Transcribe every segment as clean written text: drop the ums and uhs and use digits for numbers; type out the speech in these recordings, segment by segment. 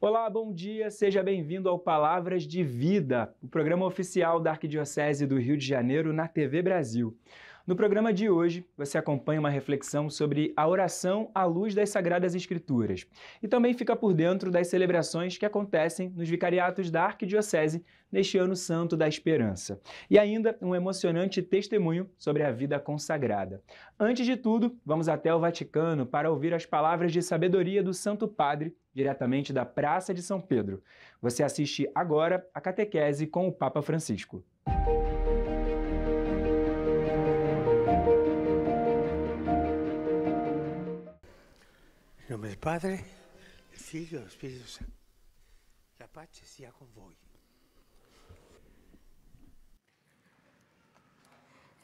Olá, bom dia, seja bem-vindo ao Palavras de Vida, o programa oficial da Arquidiocese do Rio de Janeiro na TV Brasil. No programa de hoje, você acompanha uma reflexão sobre a oração à luz das Sagradas Escrituras e também fica por dentro das celebrações que acontecem nos vicariatos da Arquidiocese neste Ano Santo da Esperança. E ainda um emocionante testemunho sobre a vida consagrada. Antes de tudo, vamos até o Vaticano para ouvir as palavras de sabedoria do Santo Padre, diretamente da Praça de São Pedro. Você assiste agora a catequese com o Papa Francisco. Em nome do Padre, do Filho e do Espírito Santo. A paz sia com voi.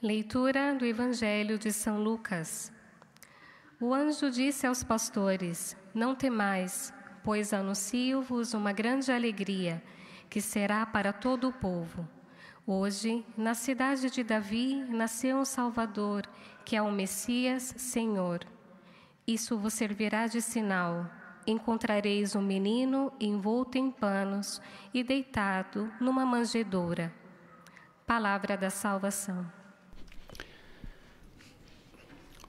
Leitura do Evangelho de São Lucas. O anjo disse aos pastores: Não temais, pois anuncio-vos uma grande alegria, que será para todo o povo. Hoje, na cidade de Davi, nasceu um Salvador, que é o Messias, Senhor. Isso vos servirá de sinal. Encontrareis um menino envolto em panos e deitado numa manjedoura. Palavra da salvação.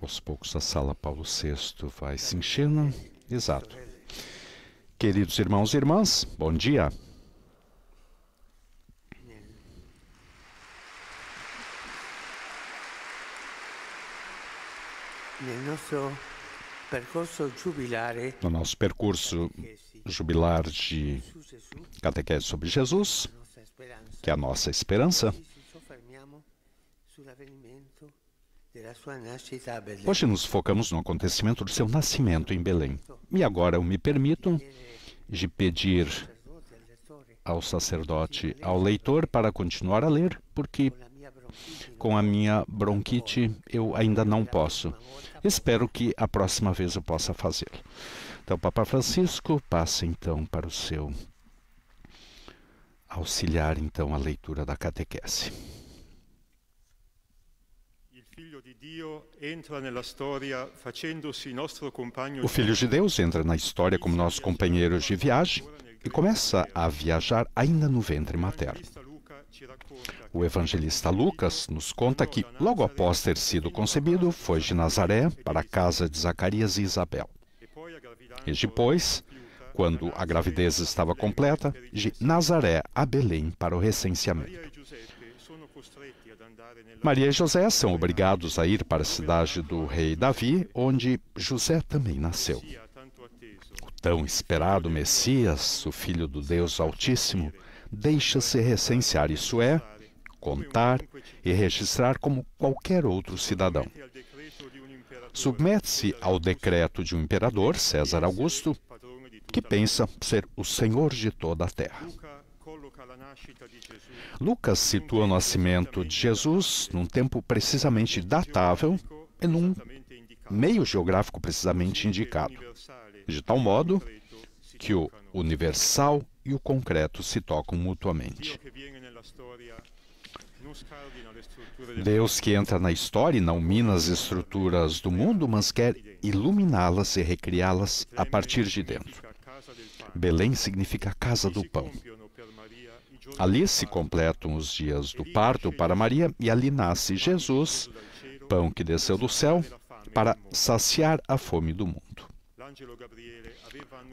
Aos poucos a sala Paulo VI vai se enchendo. Exato. Queridos irmãos e irmãs, bom dia. No nosso percurso jubilar de catequese sobre Jesus, que é a nossa esperança, hoje nos focamos no acontecimento do seu nascimento em Belém. E agora eu me permito de pedir ao sacerdote, ao leitor, para continuar a ler, porque com a minha bronquite eu ainda não posso. Espero que a próxima vez eu possa fazê-lo. Então, Papa Francisco, passa então para o seu auxiliar então a leitura da catequese. O Filho de Deus entra na história como nosso companheiro de viagem e começa a viajar ainda no ventre materno. O evangelista Lucas nos conta que, logo após ter sido concebido, foi de Nazaré para a casa de Zacarias e Isabel. E depois, quando a gravidez estava completa, de Nazaré a Belém para o recenseamento. Maria e José são obrigados a ir para a cidade do rei Davi, onde José também nasceu. O tão esperado Messias, o Filho do Deus Altíssimo, deixa-se recensear, isso é, contar e registrar como qualquer outro cidadão. Submete-se ao decreto de um imperador, César Augusto, que pensa ser o senhor de toda a terra. Lucas situa o nascimento de Jesus num tempo precisamente datável e num meio geográfico precisamente indicado, de tal modo que o universal e o concreto se tocam mutuamente. Deus que entra na história e não mina as estruturas do mundo, mas quer iluminá-las e recriá-las a partir de dentro. Belém significa casa do pão. Ali se completam os dias do parto para Maria e ali nasce Jesus, pão que desceu do céu, para saciar a fome do mundo.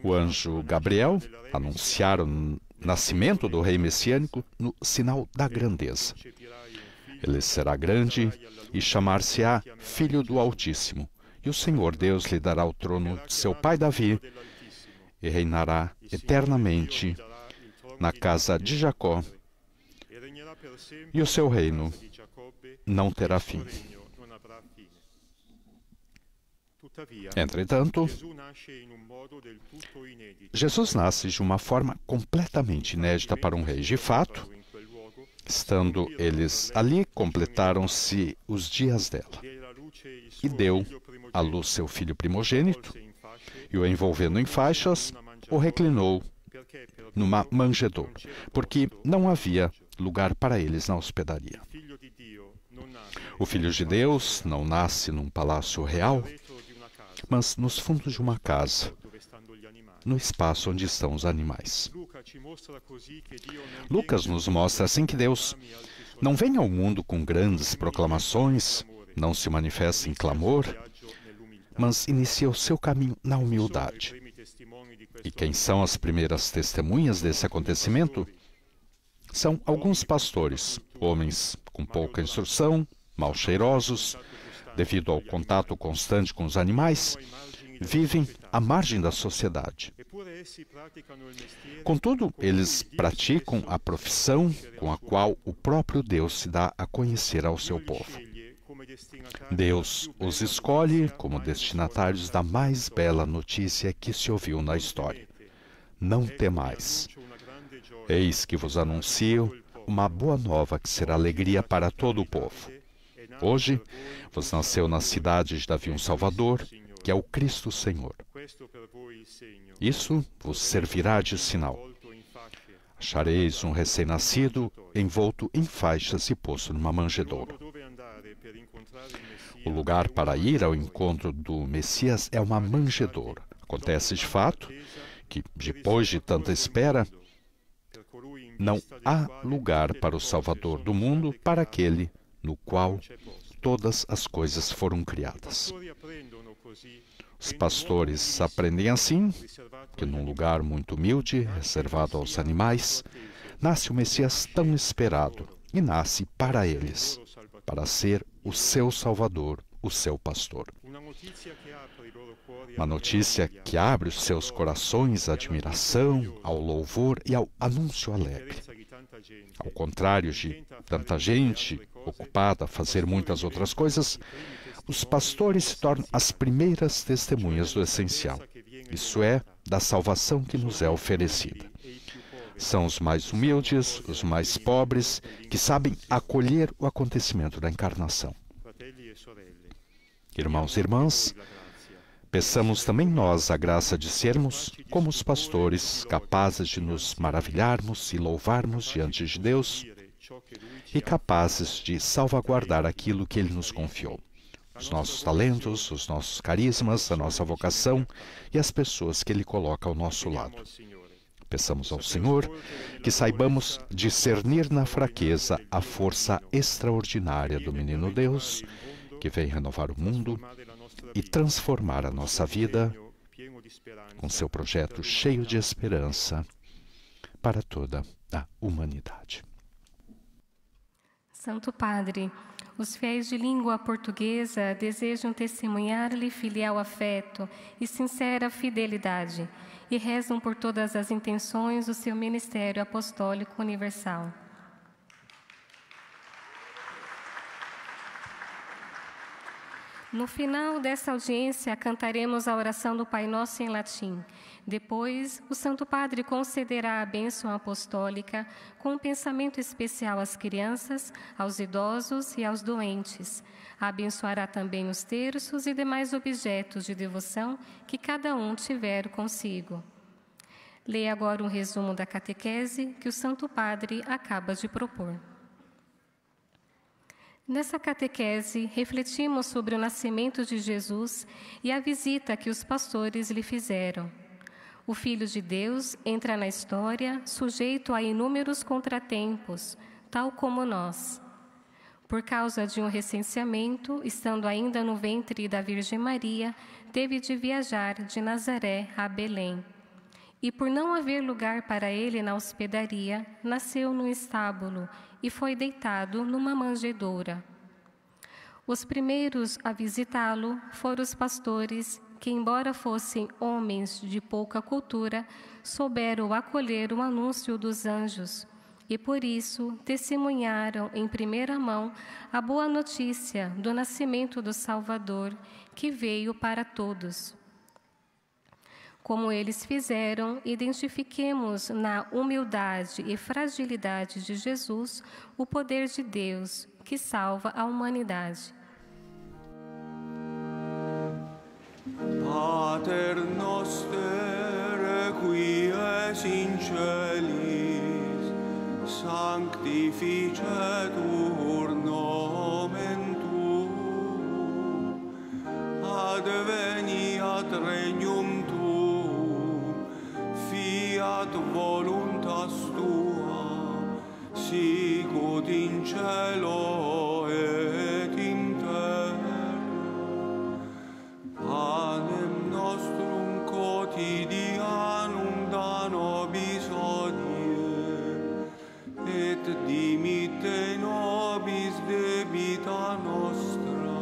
O anjo Gabriel anunciara o nascimento do rei messiânico no sinal da grandeza. Ele será grande e chamar-se-á Filho do Altíssimo, e o Senhor Deus lhe dará o trono de seu pai Davi e reinará eternamente na casa de Jacó, e o seu reino não terá fim. Entretanto, Jesus nasce de uma forma completamente inédita para um rei. De fato, estando eles ali, completaram-se os dias dela. E deu à luz seu filho primogênito, e o envolvendo em faixas, o reclinou numa manjedoura, porque não havia lugar para eles na hospedaria. O Filho de Deus não nasce num palácio real, mas nos fundos de uma casa, no espaço onde estão os animais. Lucas nos mostra assim que Deus não vem ao mundo com grandes proclamações, não se manifesta em clamor, mas inicia o seu caminho na humildade. E quem são as primeiras testemunhas desse acontecimento? São alguns pastores, homens com pouca instrução, mal cheirosos, devido ao contato constante com os animais, vivem à margem da sociedade. Contudo, eles praticam a profissão com a qual o próprio Deus se dá a conhecer ao seu povo. Deus os escolhe como destinatários da mais bela notícia que se ouviu na história. Não temais. Eis que vos anuncio uma boa nova que será alegria para todo o povo. Hoje vos nasceu na cidade de Davi um Salvador, que é o Cristo Senhor. Isso vos servirá de sinal. Achareis um recém-nascido envolto em faixas e posto numa manjedoura. O lugar para ir ao encontro do Messias é uma manjedoura. Acontece de fato que, depois de tanta espera, não há lugar para o Salvador do mundo, para aquele no qual todas as coisas foram criadas. Os pastores aprendem assim que num lugar muito humilde, reservado aos animais, nasce o Messias tão esperado e nasce para eles, para ser o seu Salvador, o seu pastor. Uma notícia que abre os seus corações à admiração, ao louvor e ao anúncio alegre. Ao contrário de tanta gente ocupada a fazer muitas outras coisas, os pastores se tornam as primeiras testemunhas do essencial, isso é, da salvação que nos é oferecida. São os mais humildes, os mais pobres, que sabem acolher o acontecimento da encarnação. Irmãos e irmãs, peçamos também nós a graça de sermos, como os pastores, capazes de nos maravilharmos e louvarmos diante de Deus e capazes de salvaguardar aquilo que Ele nos confiou. Os nossos talentos, os nossos carismas, a nossa vocação e as pessoas que Ele coloca ao nosso lado. Peçamos ao Senhor que saibamos discernir na fraqueza a força extraordinária do Menino Deus, que vem renovar o mundo e transformar a nossa vida com seu projeto cheio de esperança para toda a humanidade. Santo Padre, os fiéis de língua portuguesa desejam testemunhar-lhe filial afeto e sincera fidelidade e rezam por todas as intenções do seu ministério apostólico universal. No final dessa audiência, cantaremos a oração do Pai Nosso em latim. Depois, o Santo Padre concederá a bênção apostólica com um pensamento especial às crianças, aos idosos e aos doentes. Abençoará também os terços e demais objetos de devoção que cada um tiver consigo. Leia agora um resumo da catequese que o Santo Padre acaba de propor. Nessa catequese, refletimos sobre o nascimento de Jesus e a visita que os pastores lhe fizeram. O Filho de Deus entra na história sujeito a inúmeros contratempos, tal como nós. Por causa de um recenseamento, estando ainda no ventre da Virgem Maria, teve de viajar de Nazaré a Belém. E por não haver lugar para ele na hospedaria, nasceu no estábulo e foi deitado numa manjedoura. Os primeiros a visitá-lo foram os pastores que, embora fossem homens de pouca cultura, souberam acolher o anúncio dos anjos e, por isso, testemunharam em primeira mão a boa notícia do nascimento do Salvador, que veio para todos. Como eles fizeram, identifiquemos na humildade e fragilidade de Jesus o poder de Deus que salva a humanidade. Pater noster, qui es in celis, sanctificetur nomen tuum, adveniat regnum tuum, fiat voluntas tua, sicut in cielo et in terra. Panem nostrum quotidianum da nobis hodie, et dimitte nobis debita nostra,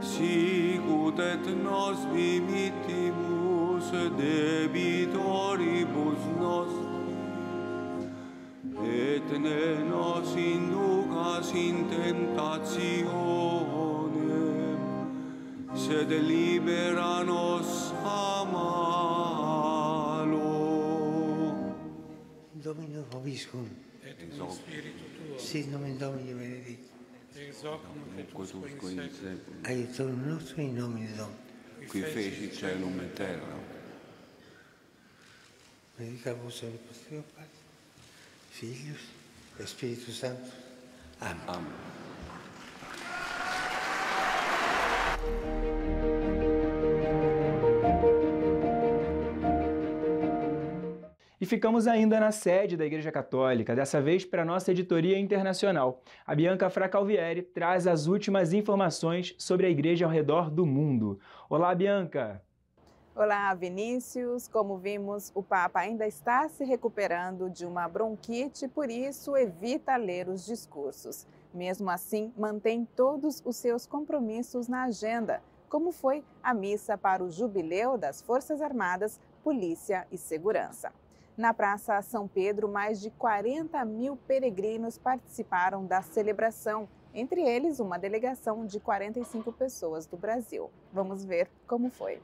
sicut et nos dimittimus debitoribus nostri, et ne nos inducas in tentationem, sed libera nos a malo. Domino vobiscum. Et cum spiritu tuo. Sit nomen Domini benedictum. Ex hoc nunc et usque in seculum. Aiutorium nostrum in nomine Domini. Qui feci celum et terra. Benedica vos omnipotens Deo Pater, Filius et Spiritus Sanctus. Amen. Amen. E ficamos ainda na sede da Igreja Católica, dessa vez para a nossa editoria internacional. A Bianca Fracalvieri traz as últimas informações sobre a Igreja ao redor do mundo. Olá, Bianca! Olá, Vinícius. Como vimos, o Papa ainda está se recuperando de uma bronquite, por isso evita ler os discursos. Mesmo assim, mantém todos os seus compromissos na agenda, como foi a missa para o Jubileu das Forças Armadas, Polícia e Segurança. Na Praça São Pedro, mais de 40 mil peregrinos participaram da celebração, entre eles uma delegação de 45 pessoas do Brasil. Vamos ver como foi.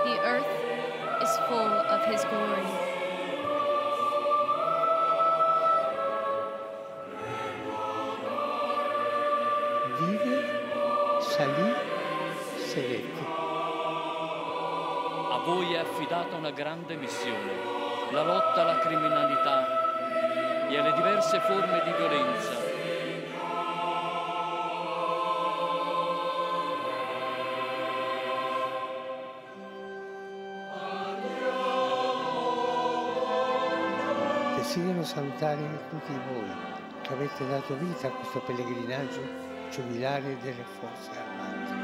The earth is full of His glory. Vive, salì, sedette. A voi è affidata una grande missione, la lotta alla criminalità e alle diverse forme di violenza. Desidero salutare tutti voi che avete dato vita a questo pellegrinaggio giubilare delle Forze Armate.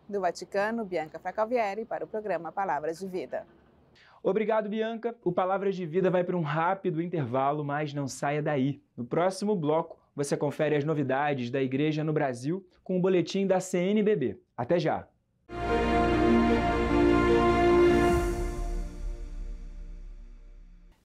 Do Vaticano, Bianca Fracalvieri para o programa Palavras de Vida. Obrigado, Bianca. O Palavras de Vida vai para um rápido intervalo, mas não saia daí. No próximo bloco, você confere as novidades da Igreja no Brasil com o boletim da CNBB. Até já!